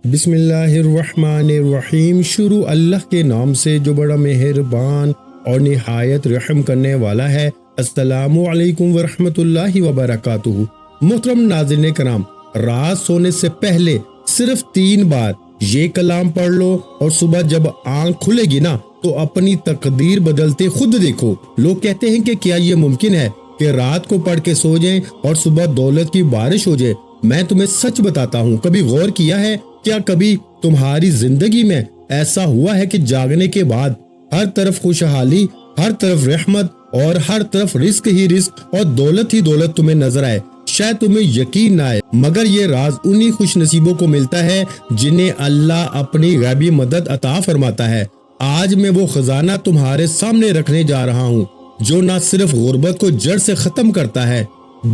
بسم اللہ الرحمن الرحیم۔ شروع اللہ کے نام سے جو بڑا مہربان اور نہایت رحم کرنے والا ہے۔ السلام علیکم ورحمۃ اللہ وبرکاتہ۔ محترم ناظرین کرام، رات سونے سے پہلے صرف 3 بار یہ کلام پڑھ لو اور صبح جب آنکھ کھلے گی نا تو اپنی تقدیر بدلتے خود دیکھو۔ لوگ کہتے ہیں کہ کیا یہ ممکن ہے کہ رات کو پڑھ کے سو جائیں اور صبح دولت کی بارش ہو جائے؟ میں تمہیں سچ بتاتا ہوں، کبھی غور کیا ہے کیا کبھی تمہاری زندگی میں ایسا ہوا ہے کہ جاگنے کے بعد ہر طرف خوشحالی، ہر طرف رحمت اور ہر طرف رزق ہی رزق اور دولت ہی دولت تمہیں نظر آئے؟ شاید تمہیں یقین نہ آئے، مگر یہ راز انہی خوش نصیبوں کو ملتا ہے جنہیں اللہ اپنی غیبی مدد عطا فرماتا ہے۔ آج میں وہ خزانہ تمہارے سامنے رکھنے جا رہا ہوں جو نہ صرف غربت کو جڑ سے ختم کرتا ہے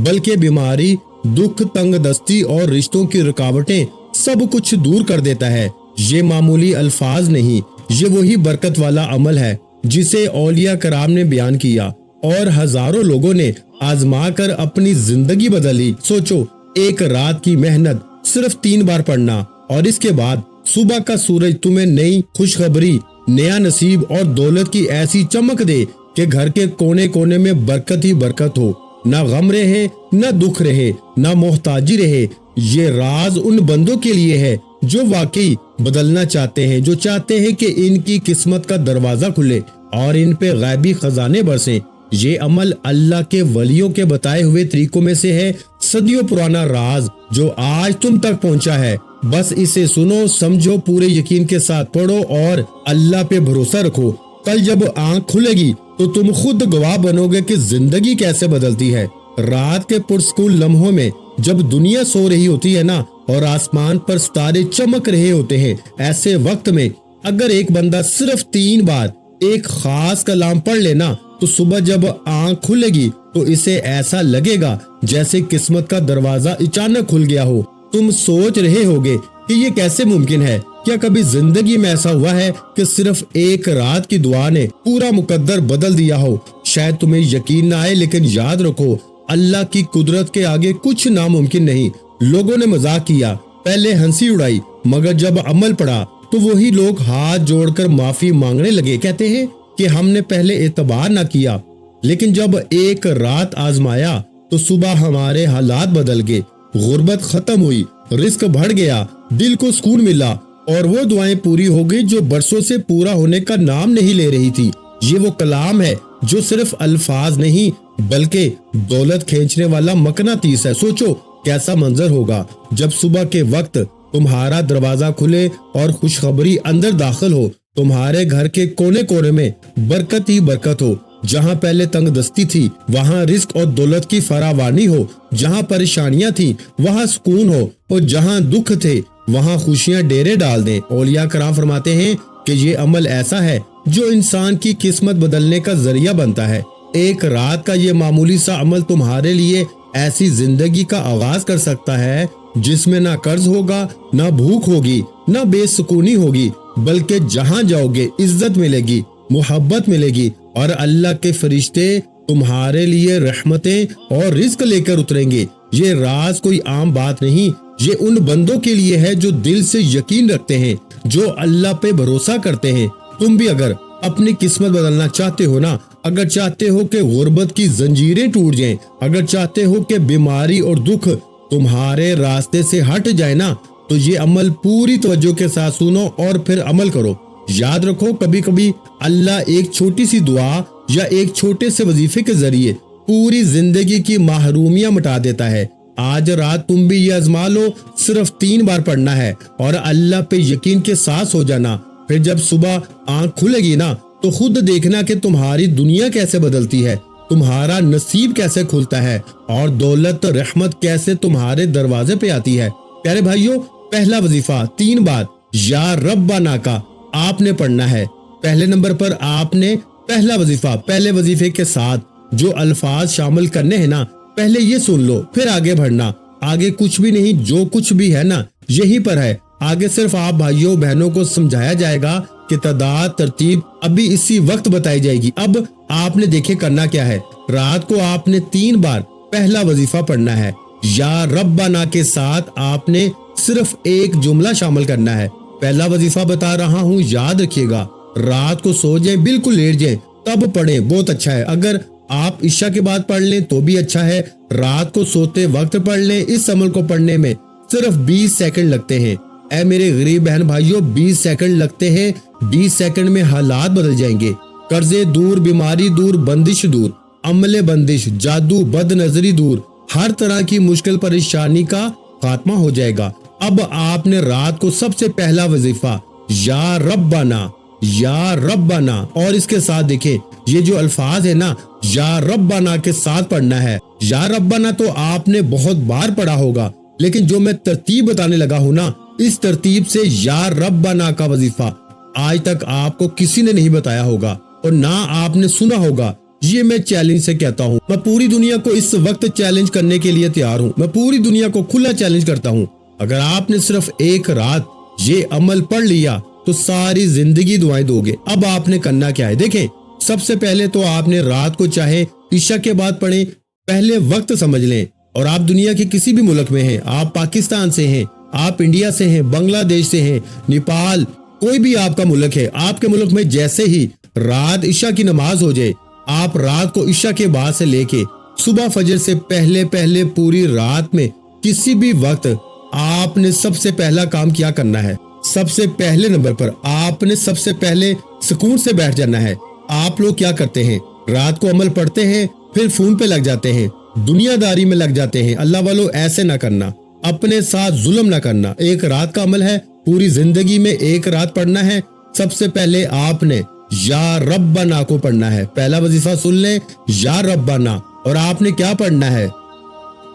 بلکہ بیماری، دکھ، تنگ دستی اور رشتوں کی رکاوٹیں سب کچھ دور کر دیتا ہے۔ یہ معمولی الفاظ نہیں، یہ وہی برکت والا عمل ہے جسے اولیاء کرام نے بیان کیا اور ہزاروں لوگوں نے آزما کر اپنی زندگی بدلی۔ سوچو، ایک رات کی محنت، صرف 3 بار پڑھنا، اور اس کے بعد صبح کا سورج تمہیں نئی خوشخبری، نیا نصیب اور دولت کی ایسی چمک دے کہ گھر کے کونے کونے میں برکت ہی برکت ہو، نہ غم رہے، نہ دکھ رہے، نہ محتاجی رہے۔ یہ راز ان بندوں کے لیے ہے جو واقعی بدلنا چاہتے ہیں، جو چاہتے ہیں کہ ان کی قسمت کا دروازہ کھلے اور ان پہ غیبی خزانے برسیں۔ یہ عمل اللہ کے ولیوں کے بتائے ہوئے طریقوں میں سے ہے، صدیوں پرانا راز جو آج تم تک پہنچا ہے۔ بس اسے سنو، سمجھو، پورے یقین کے ساتھ پڑھو اور اللہ پہ بھروسہ رکھو۔ کل جب آنکھ کھلے گی تو تم خود گواہ بنو گے کہ زندگی کیسے بدلتی ہے۔ رات کے پرسکون لمحوں میں جب دنیا سو رہی ہوتی ہے نا اور آسمان پر ستارے چمک رہے ہوتے ہیں، ایسے وقت میں اگر ایک بندہ صرف 3 بار ایک خاص کلام پڑھ لینا تو صبح جب آنکھ کھلے گی تو اسے ایسا لگے گا جیسے قسمت کا دروازہ اچانک کھل گیا ہو۔ تم سوچ رہے ہوگے کہ یہ کیسے ممکن ہے؟ کیا کبھی زندگی میں ایسا ہوا ہے کہ صرف ایک رات کی دعا نے پورا مقدر بدل دیا ہو؟ شاید تمہیں یقین نہ آئے، لیکن یاد رکھو، اللہ کی قدرت کے آگے کچھ ناممکن نہیں۔ لوگوں نے مذاق کیا، پہلے ہنسی اڑائی، مگر جب عمل پڑا تو وہی لوگ ہاتھ جوڑ کر معافی مانگنے لگے۔ کہتے ہیں کہ ہم نے پہلے اعتبار نہ کیا، لیکن جب ایک رات آزمایا تو صبح ہمارے حالات بدل گئے، غربت ختم ہوئی، رزق بڑھ گیا، دل کو سکون ملا، اور وہ دعائیں پوری ہو گئی جو برسوں سے پورا ہونے کا نام نہیں لے رہی تھی۔ یہ وہ کلام ہے جو صرف الفاظ نہیں بلکہ دولت کھینچنے والا مقناطیس ہے۔ سوچو کیسا منظر ہوگا جب صبح کے وقت تمہارا دروازہ کھلے اور خوشخبری اندر داخل ہو، تمہارے گھر کے کونے کونے میں برکت ہی برکت ہو۔ جہاں پہلے تنگ دستی تھی وہاں رزق اور دولت کی فراوانی ہو، جہاں پریشانیاں تھیں وہاں سکون ہو، اور جہاں دکھ تھے وہاں خوشیاں ڈیرے ڈال دیں۔ اولیاء کرام فرماتے ہیں کہ یہ عمل ایسا ہے جو انسان کی قسمت بدلنے کا ذریعہ بنتا ہے۔ ایک رات کا یہ معمولی سا عمل تمہارے لیے ایسی زندگی کا آغاز کر سکتا ہے جس میں نہ قرض ہوگا، نہ بھوک ہوگی، نہ بے سکونی ہوگی، بلکہ جہاں جاؤ گے عزت ملے گی، محبت ملے گی، اور اللہ کے فرشتے تمہارے لیے رحمتیں اور رزق لے کر اتریں گے۔ یہ راز کوئی عام بات نہیں، یہ ان بندوں کے لیے ہے جو دل سے یقین رکھتے ہیں، جو اللہ پہ بھروسہ کرتے ہیں۔ تم بھی اگر اپنی قسمت بدلنا چاہتے ہو نا، اگر چاہتے ہو کہ غربت کی زنجیریں ٹوٹ جائیں، اگر چاہتے ہو کہ بیماری اور دکھ تمہارے راستے سے ہٹ جائے نا، تو یہ عمل پوری توجہ کے ساتھ سنو اور پھر عمل کرو۔ یاد رکھو، کبھی کبھی اللہ ایک چھوٹی سی دعا یا ایک چھوٹے سے وظیفے کے ذریعے پوری زندگی کی محرومیاں مٹا دیتا ہے۔ آج رات تم بھی یہ آزما لو، صرف 3 بار پڑھنا ہے اور اللہ پہ یقین کے ساتھ سو جانا۔ پھر جب صبح آنکھ کھلے گی نا تو خود دیکھنا کہ تمہاری دنیا کیسے بدلتی ہے، تمہارا نصیب کیسے کھلتا ہے، اور دولت، رحمت کیسے تمہارے دروازے پہ آتی ہے۔ پیارے بھائیوں، پہلا وظیفہ 3 بار یا ربنا کا آپ نے پڑھنا ہے۔ پہلے نمبر پر آپ نے پہلا وظیفہ، پہلے وظیفے کے ساتھ جو الفاظ شامل کرنے ہیں نا، پہلے یہ سن لو، پھر آگے بڑھنا۔ آگے کچھ بھی نہیں، جو کچھ بھی ہے نا یہی پر ہے۔ آگے صرف آپ بھائیوں بہنوں کو سمجھایا جائے گا کہ تعداد، ترتیب ابھی اسی وقت بتائی جائے گی۔ اب آپ نے دیکھے کرنا کیا ہے، رات کو آپ نے 3 بار پہلا وظیفہ پڑھنا ہے۔ یا ربنا کے ساتھ آپ نے صرف ایک جملہ شامل کرنا ہے۔ پہلا وظیفہ بتا رہا ہوں، یاد رکھیے گا، رات کو سو جائیں، بالکل لیٹ جائیں تب پڑھیں، بہت اچھا ہے۔ اگر آپ عشاء کے بعد پڑھ لیں تو بھی اچھا ہے، رات کو سوتے وقت پڑھ لیں۔ اس عمل کو پڑھنے میں صرف 20 سیکنڈ لگتے ہیں۔ اے میرے غریب بہن بھائیوں، 20 سیکنڈ لگتے ہیں، 20 سیکنڈ میں حالات بدل جائیں گے۔ قرضے دور، بیماری دور، بندش دور، عمل بندش، جادو، بد نظری دور، ہر طرح کی مشکل پریشانی کا خاتمہ ہو جائے گا۔ اب آپ نے رات کو سب سے پہلا وظیفہ یا ربنا، یا ربنا، اور اس کے ساتھ دیکھیں یہ جو الفاظ ہے نا، یا ربنا کے ساتھ پڑھنا ہے۔ یا ربنا تو آپ نے بہت بار پڑھا ہوگا، لیکن جو میں ترتیب بتانے لگا ہوں نا، اس ترتیب سے یا ربنا کا وظیفہ آج تک آپ کو کسی نے نہیں بتایا ہوگا اور نہ آپ نے سنا ہوگا۔ یہ میں چیلنج سے کہتا ہوں، میں پوری دنیا کو اس وقت چیلنج کرنے کے لیے تیار ہوں، میں پوری دنیا کو کھلا چیلنج کرتا ہوں۔ اگر آپ نے صرف ایک رات یہ عمل پڑھ لیا تو ساری زندگی دعائیں دو گے۔ اب آپ نے کرنا کیا ہے، دیکھیں سب سے پہلے تو آپ نے رات کو چاہے عشاء کے بعد پڑھیں، پہلے وقت سمجھ لیں، اور آپ دنیا کے کسی بھی ملک میں ہیں، آپ پاکستان سے ہیں، آپ انڈیا سے ہیں، بنگلہ دیش سے ہیں، نیپال، کوئی بھی آپ کا ملک ہے، آپ کے ملک میں جیسے ہی رات عشاء کی نماز ہو جائے، آپ رات کو عشاء کے بعد سے لے کے صبح فجر سے پہلے پوری رات میں کسی بھی وقت آپ نے سب سے پہلا کام کیا کرنا ہے، سب سے پہلے نمبر پر آپ نے سب سے پہلے سکون سے بیٹھ جانا ہے۔ آپ لوگ کیا کرتے ہیں، رات کو عمل پڑھتے ہیں، پھر فون پہ لگ جاتے ہیں، دنیا داری میں لگ جاتے ہیں۔ اللہ والو ایسے نہ کرنا، اپنے ساتھ ظلم نہ کرنا۔ ایک رات کا عمل ہے، پوری زندگی میں ایک رات پڑھنا ہے۔ سب سے پہلے آپ نے یا ربنا کو پڑھنا ہے۔ پہلا وظیفہ سن لیں، یا ربنا، اور آپ نے کیا پڑھنا ہے،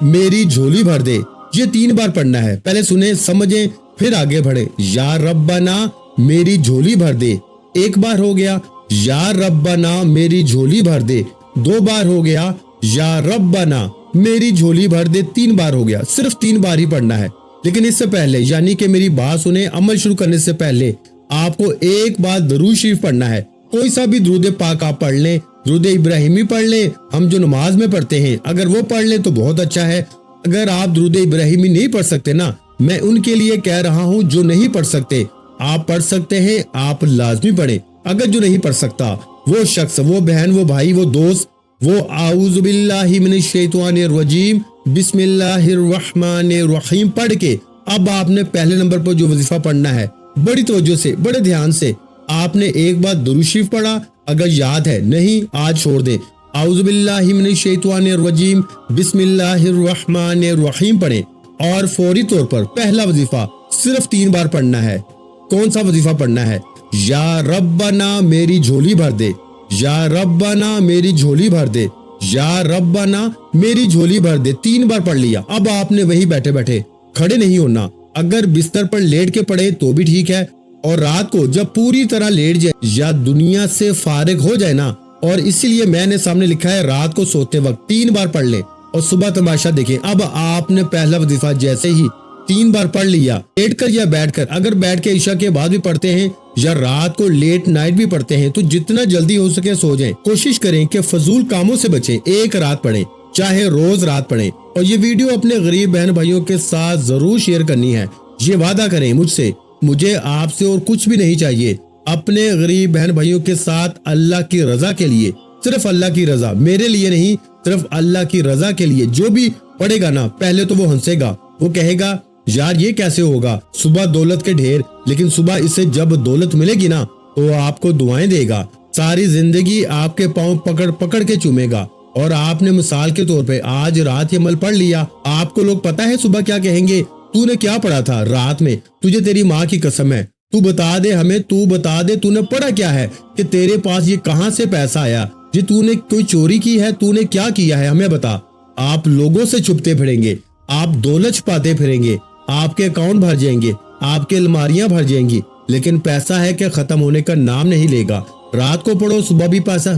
میری جھولی بھر دے، یہ 3 بار پڑھنا ہے۔ پہلے سنیں، سمجھیں، پھر آگے بڑھیں۔ یا ربنا میری جھولی بھر دے، ایک بار ہو گیا، یا ربنا میری جھولی بھر دے، 2 بار ہو گیا، یا ربنا میری جھولی بھر دے، 3 بار ہو گیا۔ صرف 3 بار ہی پڑھنا ہے، لیکن اس سے پہلے، یعنی کہ میری بات سنیں، عمل شروع کرنے سے پہلے آپ کو ایک بار درود شریف پڑھنا ہے۔ کوئی سا بھی درود پاک آپ پڑھ لیں، درود ابراہیمی پڑھ لیں، ہم جو نماز میں پڑھتے ہیں، اگر وہ پڑھ لیں تو بہت اچھا ہے۔ اگر آپ درود ابراہیمی نہیں پڑھ سکتے نا، میں ان کے لیے کہہ رہا ہوں جو نہیں پڑھ سکتے، آپ پڑھ سکتے ہیں، آپ لازمی پڑھیں۔ اگر جو نہیں پڑھ سکتا، وہ شخص، وہ بہن، وہ بھائی، وہ دوست، وہ اعوذ باللہ من الشیطان الرجیم بسم اللہ الرحمن الرحیم پڑھ کے اب آپ نے پہلے نمبر پر جو وظیفہ پڑھنا ہے، بڑی توجہ سے، بڑے دھیان سے آپ نے ایک بار درود شریف پڑھا، اگر یاد ہے، نہیں آج چھوڑ دیں، اعوذ باللہ من الشیطان الرجیم بسم اللہ الرحمن الرحیم پڑھیں، اور فوری طور پر پہلا وظیفہ صرف 3 بار پڑھنا ہے۔ کون سا وظیفہ پڑھنا ہے، یا ربنا میری جھولی بھر دے، یا ربنا میری جھولی بھر دے، یا ربنا میری جھولی بھر دے، 3 بار پڑھ لیا۔ اب آپ نے وہی بیٹھے بیٹھے، کھڑے نہیں ہونا، اگر بستر پر لیٹ کے پڑھے تو بھی ٹھیک ہے، اور رات کو جب پوری طرح لیٹ جائے یا دنیا سے فارغ ہو جائے نا، اور اسی لیے میں نے سامنے لکھا ہے رات کو سوتے وقت 3 بار پڑھ لیں اور صبح تماشا دیکھیں۔ اب آپ نے پہلا وظیفہ جیسے ہی 3 بار پڑھ لیا، لیٹ کر یا بیٹھ کر، اگر بیٹھ کے عشاء کے بعد بھی پڑھتے ہیں یا رات کو لیٹ نائٹ بھی پڑھتے ہیں تو جتنا جلدی ہو سکے سو جائیں۔ کوشش کریں کہ فضول کاموں سے بچیں، ایک رات پڑھیں، چاہے روز رات پڑھیں، اور یہ ویڈیو اپنے غریب بہن بھائیوں کے ساتھ ضرور شیئر کرنی ہے۔ یہ وعدہ کریں مجھ سے، مجھے آپ سے اور کچھ بھی نہیں چاہیے، اپنے غریب بہن بھائیوں کے ساتھ اللہ کی رضا کے لیے، صرف اللہ کی رضا، میرے لیے نہیں، صرف اللہ کی رضا کے لیے۔ جو بھی پڑھے گا نا، پہلے تو وہ ہنسے گا، وہ کہے گا یار یہ کیسے ہوگا، صبح دولت کے ڈھیر، لیکن صبح اس سے جب دولت ملے گی نا تو آپ کو دعائیں دے گا، ساری زندگی آپ کے پاؤں پکڑ پکڑ کے چومے گا۔ اور آپ نے مثال کے طور پہ آج رات یہ عمل پڑھ لیا، آپ کو لوگ پتا ہے صبح کیا کہیں گے، تو نے کیا پڑھا تھا رات میں، تجھے تیری ماں کی قسم ہے، تو بتا دے ہمیں، تو بتا دے تو نے پڑھا کیا ہے، کہ تیرے پاس یہ کہاں سے پیسہ آیا، جی تو نے کوئی چوری کی ہے، تو نے کیا کیا ہے، ہمیں بتا۔ آپ لوگوں سے چھپتے پھریں گے، آپ دولت چھپاتے پھریں گے، آپ کے اکاؤنٹ بھر جائیں گے، آپ کے الماریاں بھر جائیں گی، لیکن پیسہ ہے کہ ختم ہونے کا نام نہیں لے گا۔ رات کو پڑھو صبح بھی پیسہ،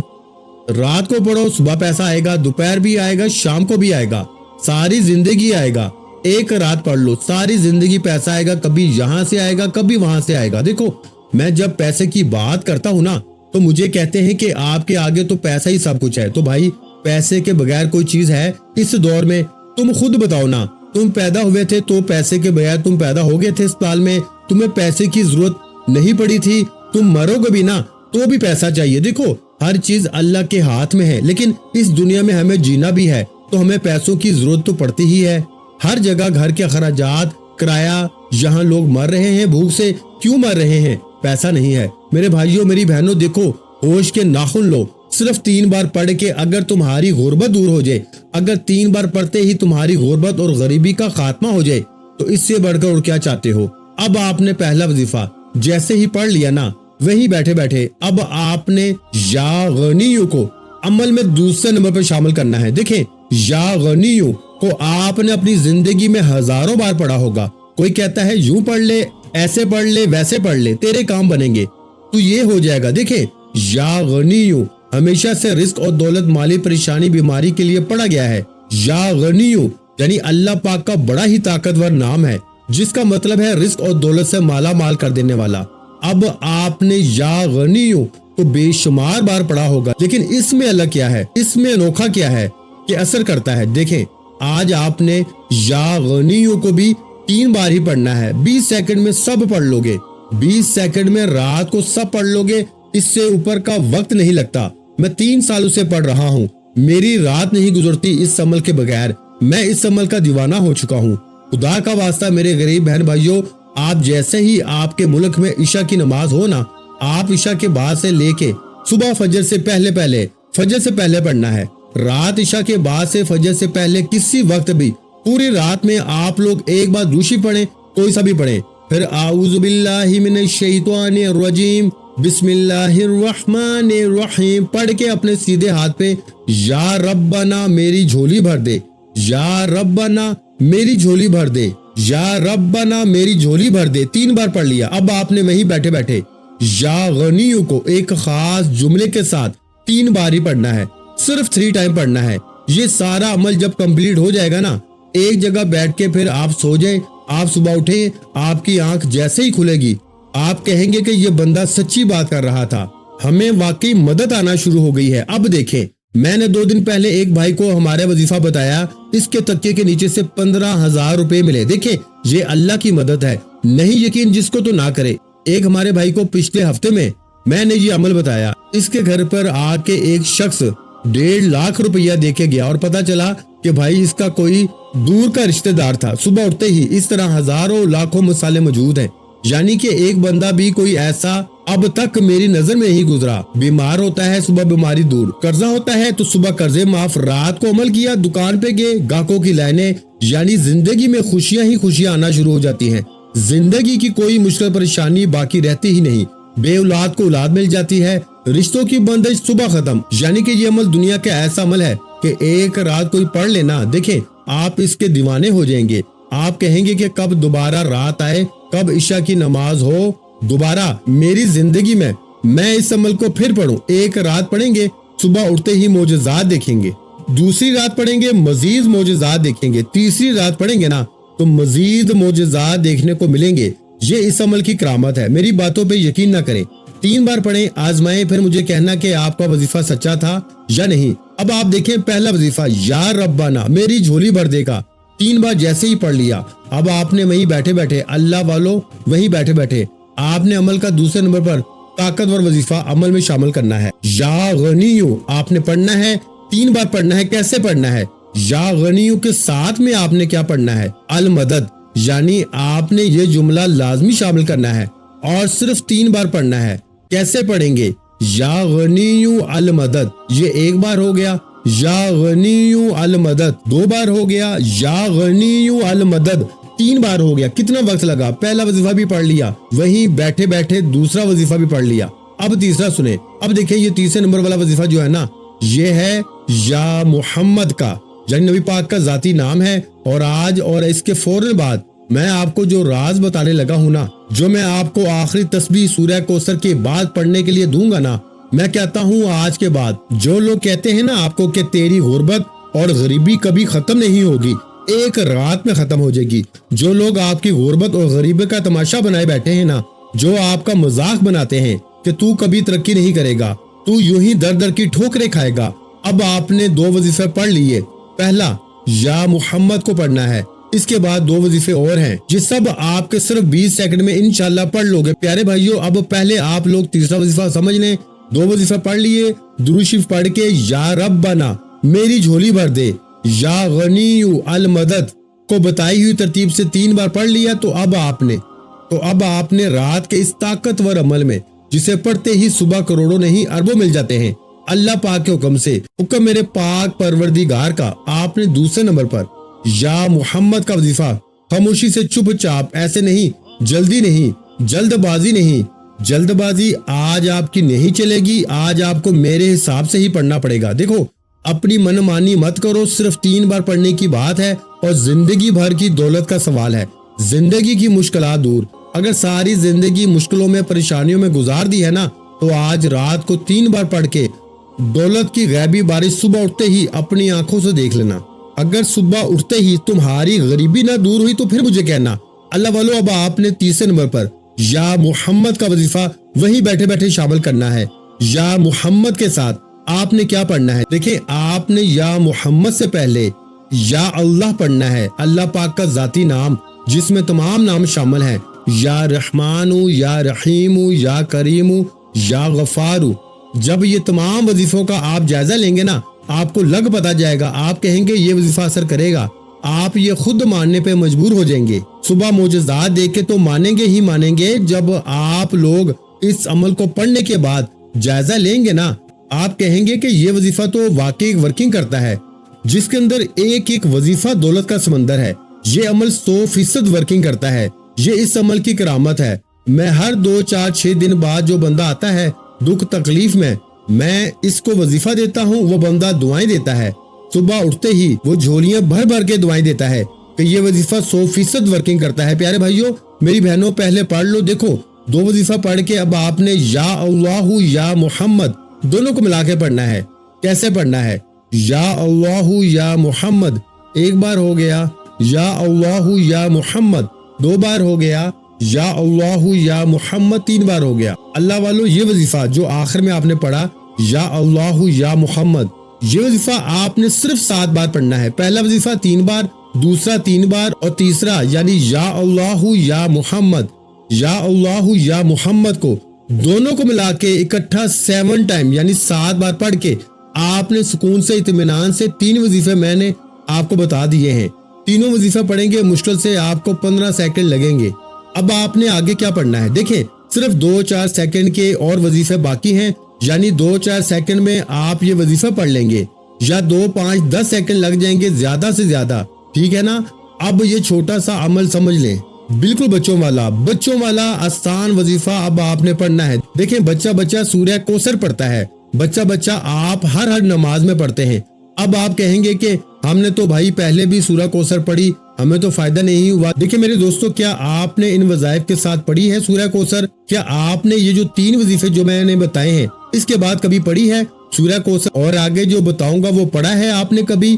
رات کو پڑھو صبح پیسہ آئے گا، دوپہر بھی آئے گا، شام کو بھی آئے گا، ساری زندگی آئے گا۔ ایک رات پڑھ لو، ساری زندگی پیسہ آئے گا، کبھی یہاں سے آئے گا، کبھی وہاں سے آئے گا۔ دیکھو میں جب پیسے کی بات کرتا ہوں نا تو مجھے کہتے ہیں کہ آپ کے آگے تو پیسہ ہی سب کچھ ہے، تو بھائی پیسے کے بغیر کوئی چیز ہے اس دور میں؟ تم خود بتاؤ نا، تم پیدا ہوئے تھے تو پیسے کے بغیر تم پیدا ہو گئے تھے اسپتال میں، تمہیں پیسے کی ضرورت نہیں پڑی تھی، تم مرو گے بھی نا تو بھی پیسہ چاہیے۔ دیکھو ہر چیز اللہ کے ہاتھ میں ہے، لیکن اس دنیا میں ہمیں جینا بھی ہے تو ہمیں پیسوں کی ضرورت تو پڑتی ہی ہے۔ ہر جگہ گھر کے اخراجات، کرایہ، یہاں لوگ مر رہے ہیں بھوک سے، کیوں مر رہے ہیں؟ پیسہ نہیں ہے۔ میرے بھائیوں میری بہنوں، دیکھو ہوش کے ناخن لو، صرف 3 بار پڑھ کے اگر تمہاری غربت دور ہو جائے، اگر 3 بار پڑھتے ہی تمہاری غربت اور غریبی کا خاتمہ ہو جائے تو اس سے بڑھ کر اور کیا چاہتے ہو؟ اب آپ نے پہلا وظیفہ جیسے ہی پڑھ لیا نا، وہیں بیٹھے بیٹھے اب آپ نے یا غنیو کو عمل میں دوسرے نمبر پر شامل کرنا ہے۔ دیکھیں یا غنیو کو آپ نے اپنی زندگی میں ہزاروں بار پڑھا ہوگا۔ کوئی کہتا ہے یوں پڑھ لے، ایسے پڑھ لے، ویسے پڑھ لے، تیرے کام بنیں گے تو یہ ہو جائے گا۔ دیکھیں یا غنیو ہمیشہ سے رزق اور دولت، مالی پریشانی، بیماری کے لیے پڑھا گیا ہے۔ یا غنیو یعنی اللہ پاک کا بڑا ہی طاقتور نام ہے جس کا مطلب ہے رزق اور دولت سے مالا مال کر دینے والا۔ اب آپ نے یا غنیو کو بے شمار بار پڑھا ہوگا، لیکن اس میں الگ کیا ہے، اس میں انوکھا کیا ہے کہ اثر کرتا ہے۔ دیکھیں آج آپ نے یا غنیو کو بھی 3 بار ہی پڑھنا ہے، 20 سیکنڈ میں سب پڑھ لو گے، 20 سیکنڈ میں رات کو سب پڑھ لو گے، اس سے اوپر کا وقت نہیں لگتا۔ میں 3 سالوں سے پڑھ رہا ہوں، میری رات نہیں گزرتی اس عمل کے بغیر، میں اس عمل کا دیوانہ ہو چکا ہوں۔ خدا کا واسطہ میرے غریب بہن بھائیوں، آپ جیسے ہی آپ کے ملک میں عشاء کی نماز ہو نا، آپ عشاء کے بعد سے لے کے صبح فجر سے پہلے پڑھنا ہے، رات عشاء کے بعد سے فجر سے پہلے کسی وقت بھی پوری رات میں آپ لوگ ایک بار دوشی پڑھیں، کوئی سا بھی پڑھیں، پھر اعوذ باللہ من الشیطان الرجیم بسم اللہ الرحمن الرحیم پڑھ کے اپنے سیدھے ہاتھ پہ یا ربنا میری جھولی بھر دے، یا ربنا میری جھولی بھر دے، یا ربنا میری جھولی بھر دے، 3 بار پڑھ لیا۔ اب آپ نے وہیں بیٹھے بیٹھے یا غنیو کو ایک خاص جملے کے ساتھ 3 بار ہی پڑھنا ہے، صرف 3 ٹائم پڑھنا ہے۔ یہ سارا عمل جب کمپلیٹ ہو جائے گا نا، ایک جگہ بیٹھ کے پھر آپ سو جائیں، آپ صبح اٹھیں، آپ کی آنکھ جیسے ہی کھلے گی آپ کہیں گے کہ یہ بندہ سچی بات کر رہا تھا، ہمیں واقعی مدد آنا شروع ہو گئی ہے۔ اب دیکھیں میں نے 2 دن پہلے ایک بھائی کو ہمارا وظیفہ بتایا، اس کے تکیے کے نیچے سے 15,000 روپے ملے۔ دیکھیں یہ اللہ کی مدد ہے، نہیں یقین جس کو تو نہ کرے۔ ایک ہمارے بھائی کو پچھلے ہفتے میں نے یہ عمل بتایا، اس کے گھر پر آ کے ایک شخص 1.5 لاکھ روپیہ دے کے گیا اور پتا چلا کہ بھائی اس کا کوئی دور کا رشتہ دار تھا۔ صبح اٹھتے ہی اس طرح ہزاروں لاکھوں مسئلے موجود ہیں، یعنی کہ ایک بندہ بھی کوئی ایسا اب تک میری نظر میں نہیں گزرا۔ بیمار ہوتا ہے صبح بیماری دور، قرضہ ہوتا ہے تو صبح قرضے معاف، رات کو عمل کیا، دکان پہ گئے، گاہکوں کی لائنیں، یعنی زندگی میں خوشیاں ہی خوشیاں آنا شروع ہو جاتی ہیں۔ زندگی کی کوئی مشکل پریشانی باقی رہتی ہی نہیں، بے اولاد کو اولاد مل جاتی ہے، رشتوں کی بندش صبح ختم۔ یعنی کہ یہ عمل دنیا کا ایسا عمل ہے کہ ایک رات کوئی پڑھ لینا، دیکھیں آپ اس کے دیوانے ہو جائیں گے۔ آپ کہیں گے کہ کب دوبارہ رات آئے، کب عشاء کی نماز ہو دوبارہ میری زندگی میں اس عمل کو پھر پڑھوں۔ ایک رات پڑھیں گے، صبح اٹھتے ہی معجزات دیکھیں گے، دوسری رات پڑھیں گے مزید معجزات دیکھیں گے، تیسری رات پڑھیں گے نا تو مزید معجزات دیکھنے کو ملیں گے۔ یہ اس عمل کی کرامت ہے، میری باتوں پہ یقین نہ کریں، 3 بار پڑھیں، آزمائیں، پھر مجھے کہنا کہ آپ کا وظیفہ سچا تھا یا نہیں۔ اب آپ دیکھیں پہلا وظیفہ یا ربنا میری جھولی بھر دے گا، 3 بار جیسے ہی پڑھ لیا، اب آپ نے وہیں بیٹھے بیٹھے اللہ والوں وہیں بیٹھے بیٹھے آپ نے عمل کا دوسرے نمبر پر طاقتور وظیفہ عمل میں شامل کرنا ہے۔ یا غنیو آپ نے پڑھنا ہے، 3 بار پڑھنا ہے۔ کیسے پڑھنا ہے؟ یا غنیو کے ساتھ میں آپ نے کیا پڑھنا ہے؟ المدد، یعنی آپ نے یہ جملہ لازمی شامل کرنا ہے اور صرف 3 بار پڑھنا ہے۔ کیسے پڑھیں گے؟ یا غنیو المدد، یہ 1 بار ہو گیا، یا غنیو المدد 2 بار ہو گیا، یا غنیو المدد 3 بار ہو گیا۔ کتنا وقت لگا؟ پہلا وظیفہ بھی پڑھ لیا، وہیں بیٹھے بیٹھے دوسرا وظیفہ بھی پڑھ لیا۔ اب تیسرا سنیں، اب دیکھیں یہ تیسرے نمبر والا وظیفہ جو ہے نا، یہ ہے یا محمد کا، یعنی نبی پاک کا ذاتی نام ہے۔ اور آج اور اس کے فوراً بعد میں آپ کو جو راز بتانے لگا ہوں نا، جو میں آپ کو آخری تسبیح سورہ کوثر کے بعد پڑھنے کے لیے دوں گا نا، میں کہتا ہوں آج کے بعد جو لوگ کہتے ہیں نا آپ کو کہ تیری غربت اور غریبی کبھی ختم نہیں ہوگی، ایک رات میں ختم ہو جائے گی۔ جو لوگ آپ کی غربت اور غریبی کا تماشا بنائے بیٹھے ہیں نا، جو آپ کا مذاق بناتے ہیں کہ تو کبھی ترقی نہیں کرے گا، تو یوں ہی در در کی ٹھوکریں کھائے گا۔ اب آپ نے 2 وظیفے پڑھ لیے، پہلا یا محمد کو پڑھنا ہے، اس کے بعد 2 وظیفے اور ہیں، یہ سب آپ کے صرف 20 سیکنڈ میں انشاءاللہ پڑھ لوگے۔ پیارے بھائیو، اب پہلے آپ لوگ تیسرا وظیفہ سمجھ لیں۔ 2 وظیفہ پڑھ لیے، درود شریف پڑھ کے یا ربنا میری جھولی بھر دے، یا غنی المدد کو بتائی ہوئی ترتیب سے 3 بار پڑھ لیا، تو اب آپ نے رات کے اس طاقتور عمل میں جسے پڑھتے ہی صبح کروڑوں نہیں اربوں مل جاتے ہیں، اللہ پاک کے حکم سے، حکم میرے پاک پروردگار کا، آپ نے دوسرے نمبر پر یا محمد کا وظیفہ خاموشی سے چپ چاپ، ایسے نہیں، جلدی نہیں، جلد بازی آج آپ کی نہیں چلے گی، آج آپ کو میرے حساب سے ہی پڑھنا پڑے گا۔ دیکھو، اپنی من مانی مت کرو، صرف 3 بار پڑھنے کی بات ہے اور زندگی بھر کی دولت کا سوال ہے، زندگی کی مشکلات دور۔ اگر ساری زندگی مشکلوں میں پریشانیوں میں گزار دی ہے نا، تو آج رات کو 3 بار پڑھ کے دولت کی غیبی بارش صبح اٹھتے ہی اپنی آنکھوں سے دیکھ لینا۔ اگر صبح اٹھتے ہی تمہاری غریبی نہ دور ہوئی تو پھر مجھے کہنا۔ اللہ والو، اب آپ نے تیسرے نمبر پر یا محمد کا وظیفہ وہیں بیٹھے بیٹھے شامل کرنا ہے۔ یا محمد کے ساتھ آپ نے کیا پڑھنا ہے؟ دیکھیں، آپ نے یا محمد سے پہلے یا اللہ پڑھنا ہے، اللہ پاک کا ذاتی نام جس میں تمام نام شامل ہیں، یا رحمان، یا رحیم، یا کریم، یا غفار۔ جب یہ تمام وظیفوں کا آپ جائزہ لیں گے نا، آپ کو لگ پتا جائے گا، آپ کہیں گے یہ وظیفہ اثر کرے گا، آپ یہ خود ماننے پہ مجبور ہو جائیں گے۔ صبح معجزات دیکھ کے تو مانیں گے ہی مانیں گے، جب آپ لوگ اس عمل کو پڑھنے کے بعد جائزہ لیں گے نا، آپ کہیں گے کہ یہ وظیفہ تو واقعی ورکنگ کرتا ہے، جس کے اندر ایک ایک وظیفہ دولت کا سمندر ہے، یہ عمل 100% ورکنگ کرتا ہے، یہ اس عمل کی کرامت ہے۔ میں ہر 2 4 6 دن بعد جو بندہ آتا ہے دکھ تکلیف میں اس کو وظیفہ دیتا ہوں، وہ بندہ دعائیں دیتا ہے، صبح اٹھتے ہی وہ جھولیاں بھر بھر کے دعائیں دیتا ہے کہ یہ وظیفہ 100% ورکنگ کرتا ہے۔ پیارے بھائیوں، میری بہنوں، پہلے پڑھ لو۔ دیکھو، 2 وظیفہ پڑھ کے اب آپ نے یا اللہ یا محمد دونوں کو ملا کے پڑھنا ہے۔ کیسے پڑھنا ہے؟ یا اللہ یا محمد 1 بار ہو گیا، یا اللہ یا محمد 2 بار ہو گیا، یا اللہ یا محمد 3 بار ہو گیا۔ اللہ والو، یہ وظیفہ جو آخر میں آپ نے پڑھا یا اللہ یا محمد، یہ وظیفہ آپ نے صرف 7 بار پڑھنا ہے۔ پہلا وظیفہ 3 بار، دوسرا 3 بار، اور تیسرا یعنی یا اللہ یا محمد، یا اللہ یا محمد کو دونوں کو ملا کے اکٹھا 7 ٹائم یعنی 7 بار پڑھ کے آپ نے سکون سے اطمینان سے 3 وظیفے میں نے آپ کو بتا دیے ہیں۔ تینوں وظیفہ پڑھیں گے، مشکل سے آپ کو 15 سیکنڈ لگیں گے۔ اب آپ نے آگے کیا پڑھنا ہے؟ دیکھیں، صرف 2 4 سیکنڈ کے اور وظیفے باقی ہیں، یعنی 2 4 سیکنڈ میں آپ یہ وظیفہ پڑھ لیں گے، یا 2 5 10 سیکنڈ لگ جائیں گے زیادہ سے زیادہ، ٹھیک ہے نا؟ اب یہ چھوٹا سا عمل سمجھ لیں، بالکل بچوں والا آسان وظیفہ اب آپ نے پڑھنا ہے۔ دیکھیں، بچہ سورہ کوثر پڑھتا ہے، بچہ آپ ہر نماز میں پڑھتے ہیں۔ اب آپ کہیں گے کہ ہم نے تو بھائی پہلے بھی سورہ کوثر پڑھی، ہمیں تو فائدہ نہیں ہوا۔ دیکھیں میرے دوستو، کیا آپ نے ان وظائف کے ساتھ پڑھی ہے سورہ کوثر؟ کیا آپ نے یہ جو 3 وظیفے جو میں نے بتائے ہیں اس کے بعد کبھی پڑھی ہے سورہ کوثر؟ اور آگے جو بتاؤں گا وہ پڑھا ہے آپ نے کبھی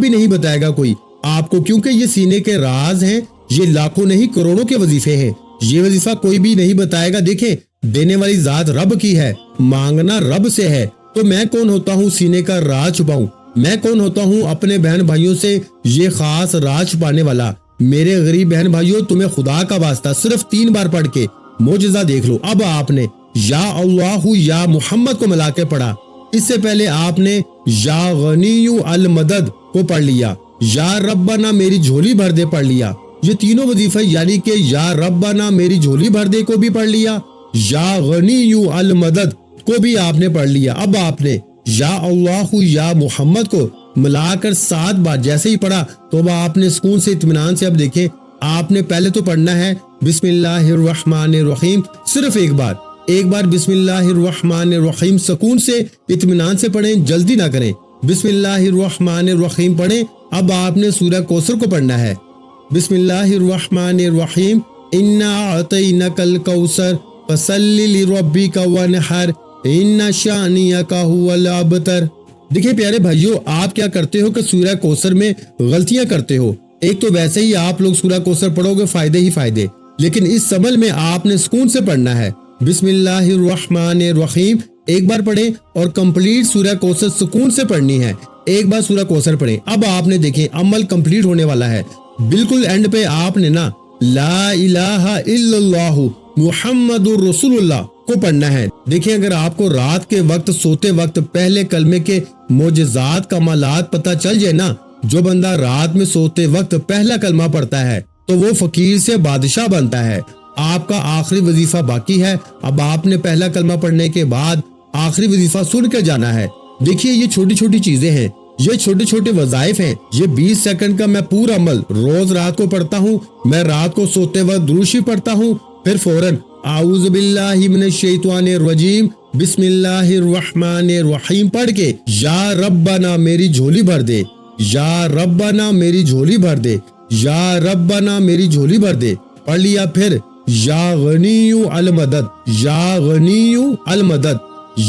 نہیں بتائے گا کوئی آپ کو، کیونکہ یہ سینے کے راز ہیں، یہ لاکھوں نہیں کروڑوں کے وظیفے ہیں، یہ وظیفہ کوئی بھی نہیں بتائے گا۔ دیکھیں، دینے والی ذات رب کی ہے، مانگنا رب سے ہے، تو میں کون ہوتا ہوں سینے کا راز چھپاؤں؟ میں کون ہوتا ہوں اپنے بہن بھائیوں سے یہ خاص راز چھپانے والا؟ میرے غریب بہن بھائیوں، تمہیں خدا کا واسطہ صرف 3 بار پڑھ کے معجزہ دیکھ لو۔ اب آپ نے یا اللہ یا محمد کو ملا کے پڑھا، اس سے پہلے آپ نے یا غنی المدد کو پڑھ لیا، یا ربنا میری جھولی بھر دے پڑھ لیا۔ یہ تینوں وظیفے یعنی کہ یا ربنا میری جھولی بھر دے کو بھی پڑھ لیا، یا غنی المدد کو بھی آپ نے پڑھ لیا۔ اب آپ نے یا اللہ یا محمد کو ملا کر 7 بار جیسے ہی پڑھا تو اب آپ نے سکون سے اطمینان سے، اب دیکھیں، آپ نے پہلے تو پڑھنا ہے بسم اللہ الرحمن الرحیم، صرف ایک بار بسم اللہ الرحمن الرحیم سکون سے اطمینان سے پڑھیں، جلدی نہ کریں، بسم اللہ الرحمن الرحیم پڑھیں۔ اب آپ نے سورہ کوثر کو پڑھنا ہے، بسم اللہ الرحمن الرحیم، انا اعطینک الکوثر فصلی لربک وانحر ان شانیک ھو الابتر۔ دیکھیں پیارے بھائیوں، آپ کیا کرتے ہو کہ سورہ کوثر میں غلطیاں کرتے ہو۔ ایک تو ویسے ہی آپ لوگ سورہ کوثر پڑھو گے فائدے ہی فائدے، لیکن اس عمل میں آپ نے سکون سے پڑھنا ہے، بسم اللہ الرحمن الرحیم 1 بار پڑھیں اور کمپلیٹ سورہ کوثر سکون سے پڑھنی ہے۔ 1 بار سورہ کوثر پڑھیں۔ اب آپ نے دیکھیں عمل کمپلیٹ ہونے والا ہے، بالکل اینڈ پہ آپ نے نا لا الہ الا اللہ محمد الرسول اللہ کو پڑھنا ہے۔ دیکھیں اگر آپ کو رات کے وقت سوتے وقت پہلے کلمے کے معجزات کمالات پتہ چل جائے نا، جو بندہ رات میں سوتے وقت پہلا کلمہ پڑھتا ہے تو وہ فقیر سے بادشاہ بنتا ہے۔ آپ کا آخری وظیفہ باقی ہے، اب آپ نے پہلا کلمہ پڑھنے کے بعد آخری وظیفہ سن کے جانا ہے۔ دیکھیے یہ چھوٹی چھوٹی چیزیں ہیں، یہ چھوٹے چھوٹے وظائف ہیں، یہ 20 سیکنڈ کا میں پورا عمل روز رات کو پڑھتا ہوں۔ میں رات کو سوتے وقت درود شریف پڑھتا ہوں، پھر فوراً اعوذ باللہ من الشیطان الرجیم بسم اللہ الرحمن الرحیم پڑھ کے یا ربنا میری جھولی بھر دے، یا ربنا میری جھولی بھر دے، یا ربنا میری جھولی بھر دے پڑھ لیا۔ پھر یا غنی المدد، یا غنی المدد،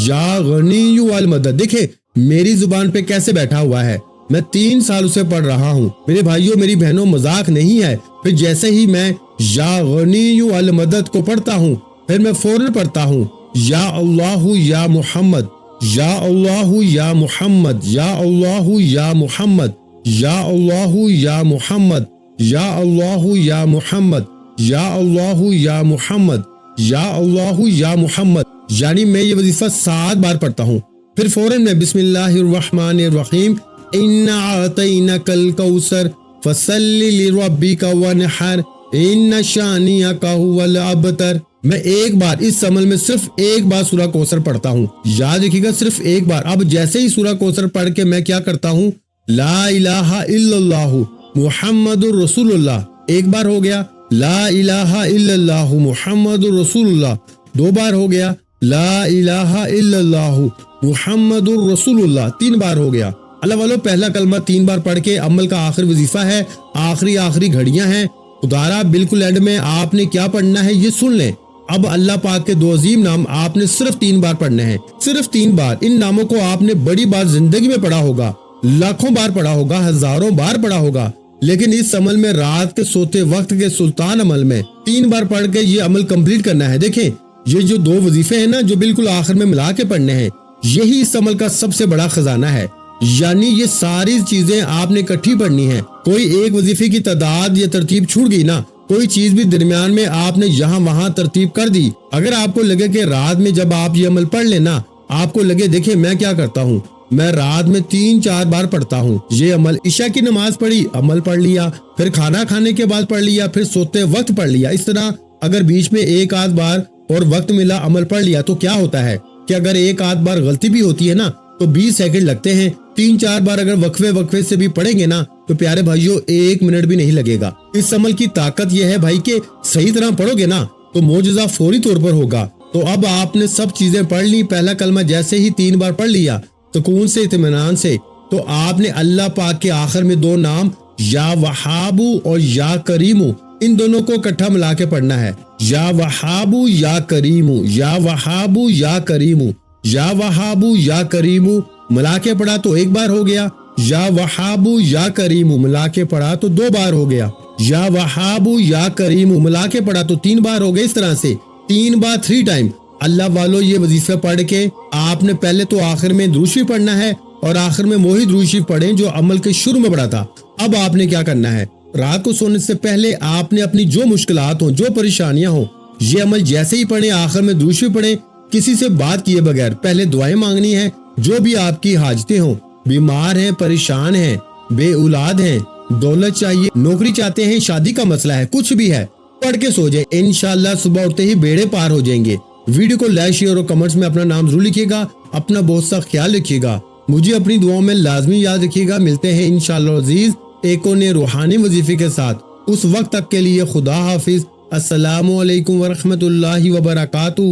یا غنی المدد۔ دیکھیں میری زبان پہ کیسے بیٹھا ہوا ہے، میں 3 سال سے پڑھ رہا ہوں میرے بھائیوں میری بہنوں، مذاق نہیں ہے۔ پھر جیسے ہی میں یا غنی المدد کو پڑھتا ہوں پھر میں فوراً پڑھتا ہوں یا اللہ یا محمد، یا اللہ یا محمد، یا اللہ یا محمد، یا اللہ یا محمد، یا اللہ یا محمد، یا اللہ یا محمد، یا اللہ یا محمد، یعنی میں یہ وظیفہ 7 بار پڑھتا ہوں۔ پھر فوراً میں بسم اللہ الرحمن الرحیم انا اعطینک الکوثر فصلی لربک وانحر ان شانئک هو الابتر۔ میں ایک بار اس عمل میں صرف ایک بار سورہ کوثر پڑھتا ہوں، یاد رکھیے گا صرف ایک بار۔ اب جیسے ہی سورہ کوثر پڑھ کے میں کیا کرتا ہوں، لا الہ الا اللہ محمد الرسول اللہ، ایک بار ہو گیا۔ لا الہ الا اللہ محمد الرسول اللہ 2 بار ہو گیا۔ لا الہ الا اللہ محمد الرسول اللہ 3 بار ہو گیا۔ اللہ والو پہلا کلمہ 3 بار پڑھ کے عمل کا آخر وظیفہ ہے، آخری گھڑیاں ہیں۔ خدارا بالکل اینڈ میں آپ نے کیا پڑھنا ہے یہ سن لیں۔ اب اللہ پاک کے 2 عظیم نام آپ نے صرف 3 بار پڑھنے ہیں، صرف 3 بار۔ ان ناموں کو آپ نے بڑی بار زندگی میں پڑھا ہوگا، لاکھوں بار پڑھا ہوگا، ہزاروں بار پڑھا ہوگا، لیکن اس عمل میں رات کے سوتے وقت کے سلطان عمل میں 3 بار پڑھ کے یہ عمل کمپلیٹ کرنا ہے۔ دیکھیں یہ جو 2 وظیفے ہیں نا جو بالکل آخر میں ملا کے پڑھنے ہیں، یہی اس عمل کا سب سے بڑا خزانہ ہے۔ یعنی یہ ساری چیزیں آپ نے اکٹھی پڑھنی ہیں، کوئی ایک وظیفے کی تعداد یا ترتیب چھوٹ گئی نا، کوئی چیز بھی درمیان میں آپ نے یہاں وہاں ترتیب کر دی، اگر آپ کو لگے کہ رات میں جب آپ یہ عمل پڑھ لینا آپ کو لگے دیکھیں میں کیا کرتا ہوں، میں رات میں 3-4 بار پڑھتا ہوں یہ عمل، عشاء کی نماز پڑھی عمل پڑھ لیا، پھر کھانا کھانے کے بعد پڑھ لیا، پھر سوتے وقت پڑھ لیا، اس طرح اگر بیچ میں 1-8 بار اور وقت ملا عمل پڑھ لیا تو کیا ہوتا ہے کہ اگر 1-8 بار غلطی بھی ہوتی ہے نا تو 20 سیکنڈ لگتے ہیں، 3-4 بار اگر وقفے سے بھی پڑھیں گے نا تو پیارے بھائیوں 1 منٹ بھی نہیں لگے گا۔ اس عمل کی طاقت یہ ہے بھائی کہ صحیح طرح پڑھو گے نا تو معجزہ فوری طور پر ہوگا۔ تو اب آپ نے سب چیزیں پڑھ لی، پہلا کلمہ جیسے ہی 3 بار پڑھ لیا سکون سے اطمینان سے، تو آپ نے اللہ پاک کے آخر میں 2 نام یا وہابو اور یا کریمو ان دونوں کو اکٹھا ملا کے پڑھنا ہے، یا وہابو یا کریمو، یا وہابو یا کریمو، یا وہابو یا کریمو ملا کے پڑھا تو 1 بار ہو گیا، یا وہابو یا کریمو ملا کے پڑھا تو 2 بار ہو گیا، یا وہابو یا کریمو ملا کے پڑھا تو 3 بار ہو گئے۔ اس طرح سے 3 بار 3 ٹائم اللہ والو یہ وظیفہ پڑھ کے آپ نے پہلے تو آخر میں درود شریف پڑھنا ہے اور آخر میں وہی درود شریف پڑھیں جو عمل کے شروع میں پڑھا تھا۔ اب آپ نے کیا کرنا ہے، رات کو سونے سے پہلے آپ نے اپنی جو مشکلات ہوں، جو پریشانیاں ہوں، یہ عمل جیسے ہی پڑھیں آخر میں درود شریف پڑھیں، کسی سے بات کیے بغیر پہلے دعائیں مانگنی ہیں، جو بھی آپ کی حاجتیں ہوں، بیمار ہیں، پریشان ہیں، بے اولاد ہیں، دولت چاہیے، نوکری چاہتے ہیں، شادی کا مسئلہ ہے، کچھ بھی ہے، پڑھ کے سو جائیں، انشاءاللہ صبح اٹھتے ہی بیڑے پار ہو جائیں گے۔ ویڈیو کو لائک شیئر اور کمنٹس میں اپنا نام ضرور لکھیے گا، اپنا بہت سا خیال رکھیے گا، مجھے اپنی دعاؤں میں لازمی یاد رکھیے گا۔ ملتے ہیں انشاءاللہ عزیز ایک اور نئے روحانی وظیفے کے ساتھ، اس وقت تک کے لیے خدا حافظ، السلام علیکم ورحمۃ اللہ وبرکاتہ،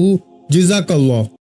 جزاک اللہ۔